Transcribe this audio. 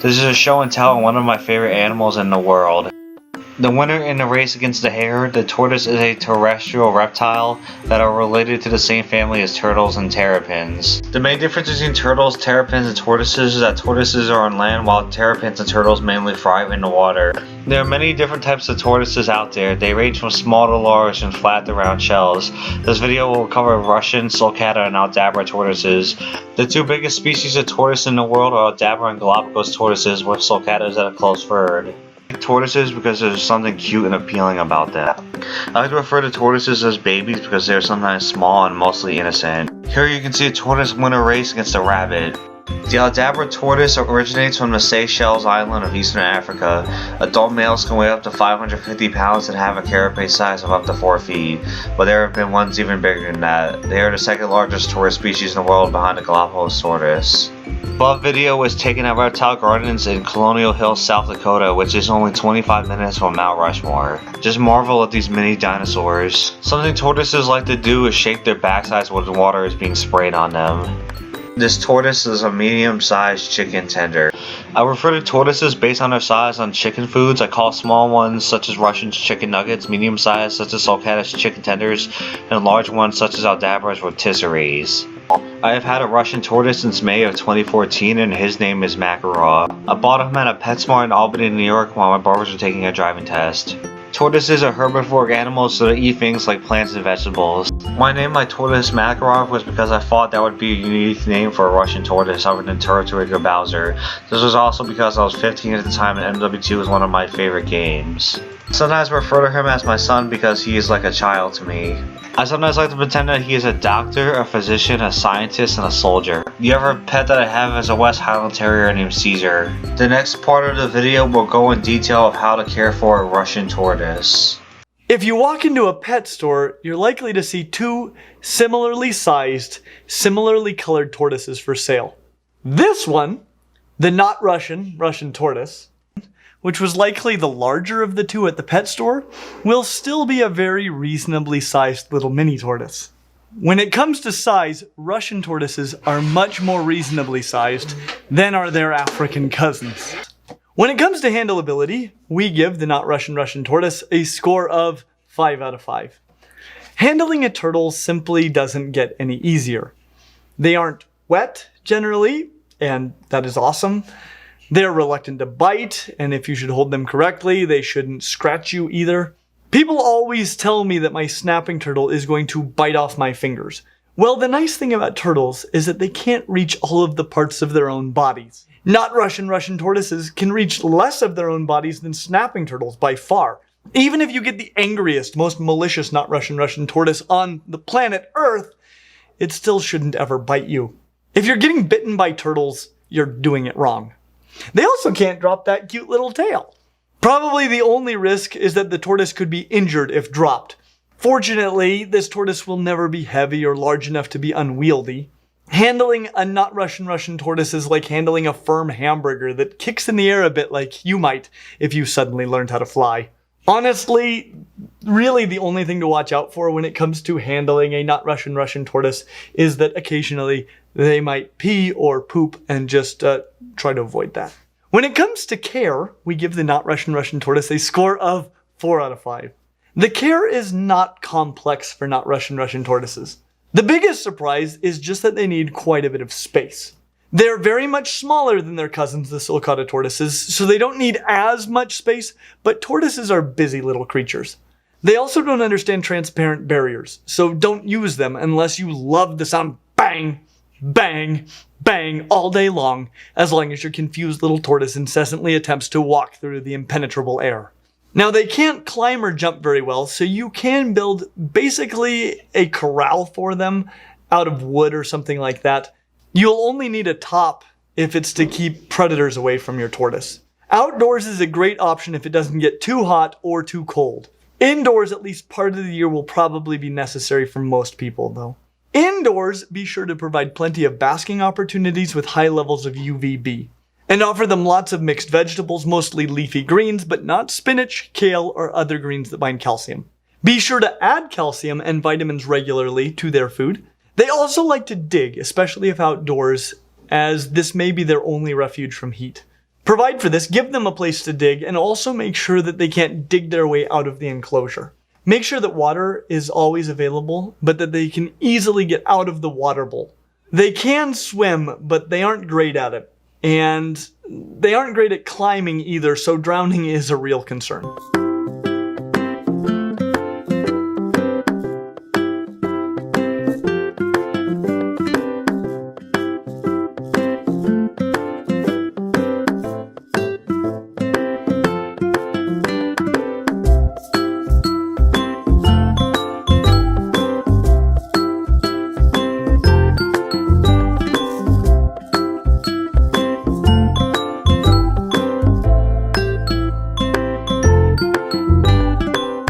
This is a show and tell on one of my favorite animals in the world. The winner in the race against the hare, the tortoise is a terrestrial reptile that are related to the same family as turtles and terrapins. The main difference between turtles, terrapins, and tortoises is that tortoises are on land while terrapins and turtles mainly thrive in the water. There are many different types of tortoises out there. They range from small to large and flat to round shells. This video will cover Russian, sulcata, and Aldabra tortoises. The two biggest species of tortoise in the world are Aldabra and Galapagos tortoises, with sulcatas at a close third. Tortoises because there's something cute and appealing about that. I like to refer to tortoises as babies because they're sometimes small and mostly innocent. Here you can see a tortoise win a race against a rabbit. The Aldabra tortoise originates from the Seychelles island of eastern Africa. Adult males can weigh up to 550 pounds and have a carapace size of up to 4 feet, but there have been ones even bigger than that. They are the second largest tortoise species in the world behind the Galapagos tortoise. Above video was taken at Reptile Gardens in Colonial Hills, South Dakota, which is only 25 minutes from Mount Rushmore. Just marvel at these mini dinosaurs. Something tortoises like to do is shake their backsides when the water is being sprayed on them. This tortoise is a medium-sized chicken tender. I refer to tortoises based on their size on chicken foods. I call small ones such as Russian chicken nuggets, medium-sized such as sulcata's chicken tenders, and large ones such as Aldabra's rotisseries. I have had a Russian tortoise since May of 2014 and his name is Makarov. I bought him at a PetSmart in Albany, New York while my barbers were taking a driving test. Tortoises are herbivore animals, so they eat things like plants and vegetables. When I named my tortoise Makarov was because I thought that would be a unique name for a Russian tortoise other than Tortoise or Bowser. This was also because I was 15 at the time and MW2 was one of my favorite games. Sometimes I refer to him as my son because he is like a child to me. I sometimes like to pretend that he is a doctor, a physician, a scientist, and a soldier. The other pet that I have is a West Highland Terrier named Caesar. The next part of the video will go in detail of how to care for a Russian tortoise. If you walk into a pet store, you're likely to see two similarly sized, similarly colored tortoises for sale. This one, the not Russian tortoise, which was likely the larger of the two at the pet store, will still be a very reasonably sized little mini tortoise. When it comes to size, Russian tortoises are much more reasonably sized than are their African cousins. When it comes to handleability, we give the not Russian tortoise a score of 5 out of 5. Handling a turtle simply doesn't get any easier. They aren't wet generally, and that is awesome. They're reluctant to bite, and if you should hold them correctly, they shouldn't scratch you either. People always tell me that my snapping turtle is going to bite off my fingers. Well, the nice thing about turtles is that they can't reach all of the parts of their own bodies. Not Russian tortoises can reach less of their own bodies than snapping turtles by far. Even if you get the angriest, most malicious not Russian tortoise on the planet Earth, it still shouldn't ever bite you. If you're getting bitten by turtles, you're doing it wrong. They also can't drop that cute little tail. Probably the only risk is that the tortoise could be injured if dropped. Fortunately, this tortoise will never be heavy or large enough to be unwieldy. Handling a not Russian tortoise is like handling a firm hamburger that kicks in the air a bit like you might if you suddenly learned how to fly. Honestly, really the only thing to watch out for when it comes to handling a not Russian tortoise is that occasionally they might pee or poop and just try to avoid that. When it comes to care, we give the not Russian tortoise a score of 4 out of 5. The care is not complex for not Russian tortoises. The biggest surprise is just that they need quite a bit of space. They're very much smaller than their cousins, the sulcata tortoises, so they don't need as much space, but tortoises are busy little creatures. They also don't understand transparent barriers, so don't use them unless you love the sound bang, bang, bang all day long, as long as your confused little tortoise incessantly attempts to walk through the impenetrable air. Now, they can't climb or jump very well, so you can build basically a corral for them out of wood or something like that. You'll only need a top if it's to keep predators away from your tortoise. Outdoors is a great option if it doesn't get too hot or too cold. Indoors, at least part of the year, will probably be necessary for most people, though. Indoors, be sure to provide plenty of basking opportunities with high levels of UVB. And offer them lots of mixed vegetables, mostly leafy greens, but not spinach, kale, or other greens that bind calcium. Be sure to add calcium and vitamins regularly to their food. They also like to dig, especially if outdoors, as this may be their only refuge from heat. Provide for this, give them a place to dig, and also make sure that they can't dig their way out of the enclosure. Make sure that water is always available, but that they can easily get out of the water bowl. They can swim, but they aren't great at it. And they aren't great at climbing either, so drowning is a real concern.